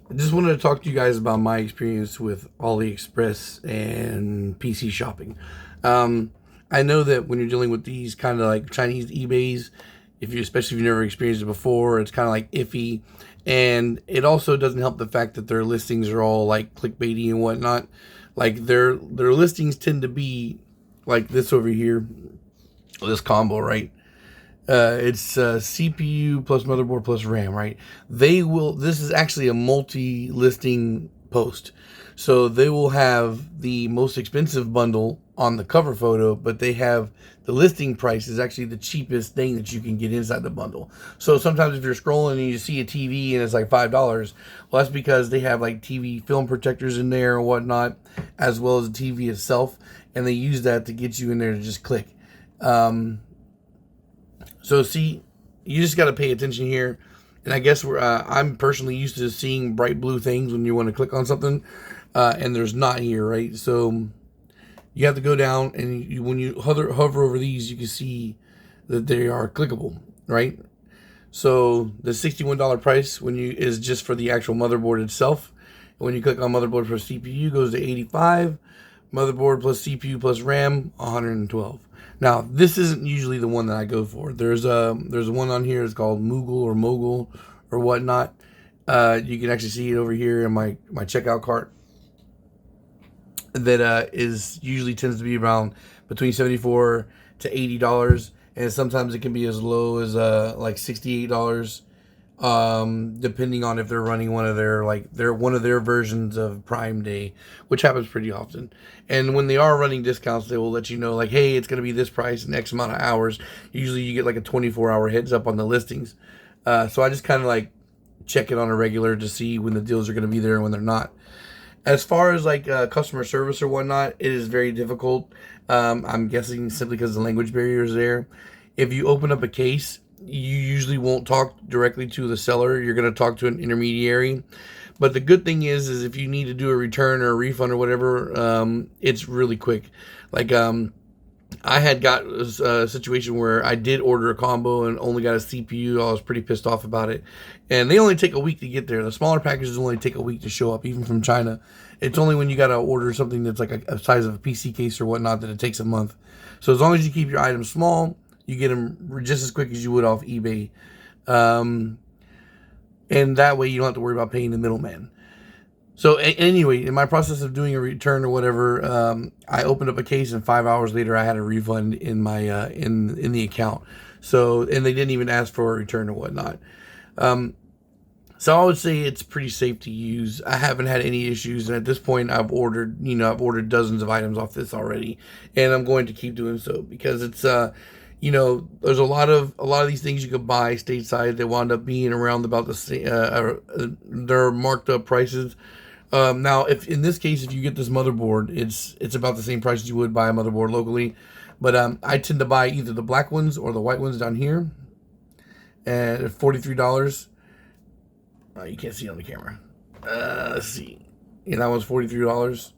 I just wanted to talk to you guys about my experience with AliExpress and PC shopping. Um, I know that when you're dealing with these kind of like Chinese eBays, especially if you've never experienced it before, it's kind of like iffy, and it also doesn't help the fact that their listings are all like clickbaity and whatnot. Like their listings tend to be like this over here, this combo, right? It's CPU plus motherboard plus RAM, right? This is actually a multi listing post. So they will have the most expensive bundle on the cover photo, but they have the listing price is actually the cheapest thing that you can get inside the bundle. So sometimes if you're scrolling and you see a TV and it's like $5, well, that's because they have like TV film protectors in there and whatnot, as well as the TV itself, and they use that to get you in there to just click. So see, you just got to pay attention here. And I guess I'm personally used to seeing bright blue things when you want to click on something, and there's not here, right? So you have to go down, and when you hover over these, you can see that they are clickable, right? So the $61 price is just for the actual motherboard itself. And when you click on motherboard plus CPU, goes to 85. Motherboard plus CPU plus RAM, 112. Now, this isn't usually the one that I go for. There's one on here. It's called Moogle or Mogul or whatnot. You can actually see it over here in my checkout cart. That is usually tends to be around between $74 to $80, and sometimes it can be as low as like $68. Depending on if they're running one of their versions of Prime Day, which happens pretty often. And when they are running discounts, they will let you know like, hey, it's going to be this price in X amount of hours. Usually you get like a 24-hour heads up on the listings. So I just kind of like check it on a regular to see when the deals are going to be there and when they're not. As far as like customer service or whatnot, it is very difficult. I'm guessing simply because the language barrier is there. If you open up a case, you usually won't talk directly to the seller. You're going to talk to an intermediary. But the good thing is if you need to do a return or a refund or whatever, it's really quick. Like I had got a situation where I did order a combo and only got a CPU. I was pretty pissed off about it. And they only take a week to get there. The smaller packages only take a week to show up, even from China. It's only when you got to order something that's like a size of a PC case or whatnot that it takes a month. So as long as you keep your items small, you get them just as quick as you would off eBay. And that way you don't have to worry about paying the middleman. So anyway, in my process of doing a return or whatever, I opened up a case and 5 hours later I had a refund in my in the account. So, and they didn't even ask for a return or whatnot. So I would say it's pretty safe to use. I haven't had any issues, and at this point I've ordered dozens of items off this already, and I'm going to keep doing so because it's there's a lot of these things you could buy stateside that wound up being around about the same, their marked up prices. Now, if in this case, if you get this motherboard, it's about the same price as you would buy a motherboard locally. But I tend to buy either the black ones or the white ones down here, and $43. You can't see it on the camera. Let's see. Yeah, that one's $43.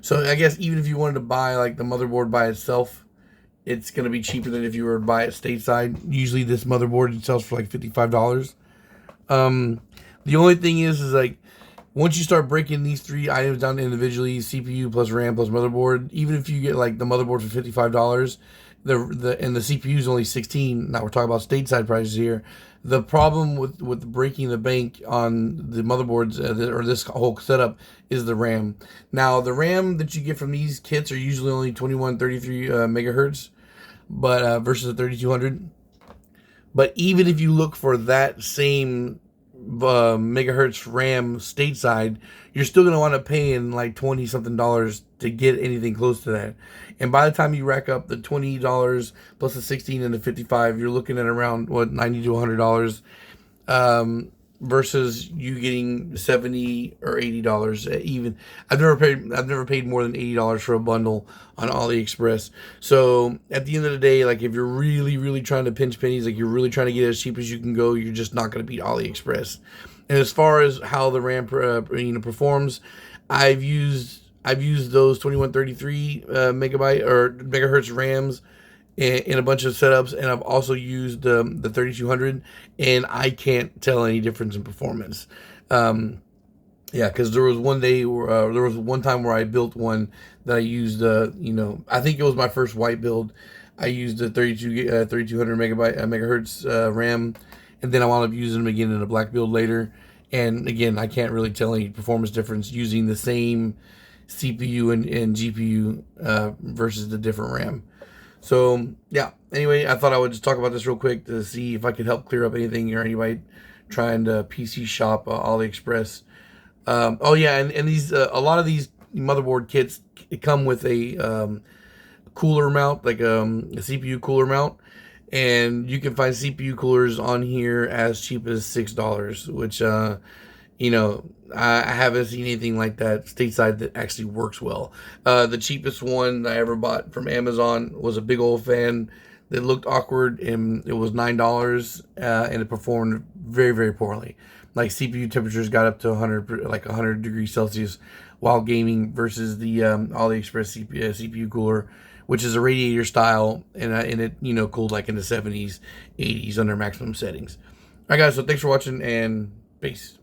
So I guess even if you wanted to buy like the motherboard by itself, it's going to be cheaper than if you were to buy it stateside. Usually this motherboard sells for like $55. The only thing is like, once you start breaking these three items down individually, CPU plus RAM plus motherboard, even if you get like the motherboard for $55, and the CPU is only $16. Now we're talking about stateside prices here. The problem with breaking the bank on the motherboards or this whole setup is the RAM. Now the RAM that you get from these kits are usually only 2133 megahertz, but versus the 3200. But even if you look for that same megahertz RAM stateside, you're still going to want to pay in like 20 something dollars to get anything close to that. And by the time you rack up the $20 plus the 16 and the 55, you're looking at around $90 to $100, versus you getting $70 or $80 even. I've never paid more than $80 for a bundle on AliExpress. So at the end of the day, like if you're really trying to pinch pennies, like you're really trying to get it as cheap as you can go, you're just not going to beat AliExpress. And as far as how the RAM performs, I've used those 2133 megabyte or megahertz RAMs in a bunch of setups, and I've also used the 3200, and I can't tell any difference in performance. Yeah, because there was one day, there was one time where I built one that I used, I think it was my first white build. I used a 3200 megahertz RAM, and then I wound up using them again in a black build later. And again, I can't really tell any performance difference using the same CPU and GPU versus the different RAM. So yeah. Anyway, I thought I would just talk about this real quick to see if I could help clear up anything or anybody trying to PC shop AliExpress. Oh yeah, and these a lot of these motherboard kits come with a cooler mount, like a CPU cooler mount, and you can find CPU coolers on here as cheap as $6, which I haven't seen anything like that stateside that actually works well. The cheapest one I ever bought from Amazon was a big old fan that looked awkward, and it was $9, and it performed very, very poorly. Like CPU temperatures got up to 100 degrees Celsius while gaming, versus the AliExpress CPU cooler, which is a radiator style, and it cooled like in the 70s, 80s under maximum settings. All right, guys. So thanks for watching, and peace.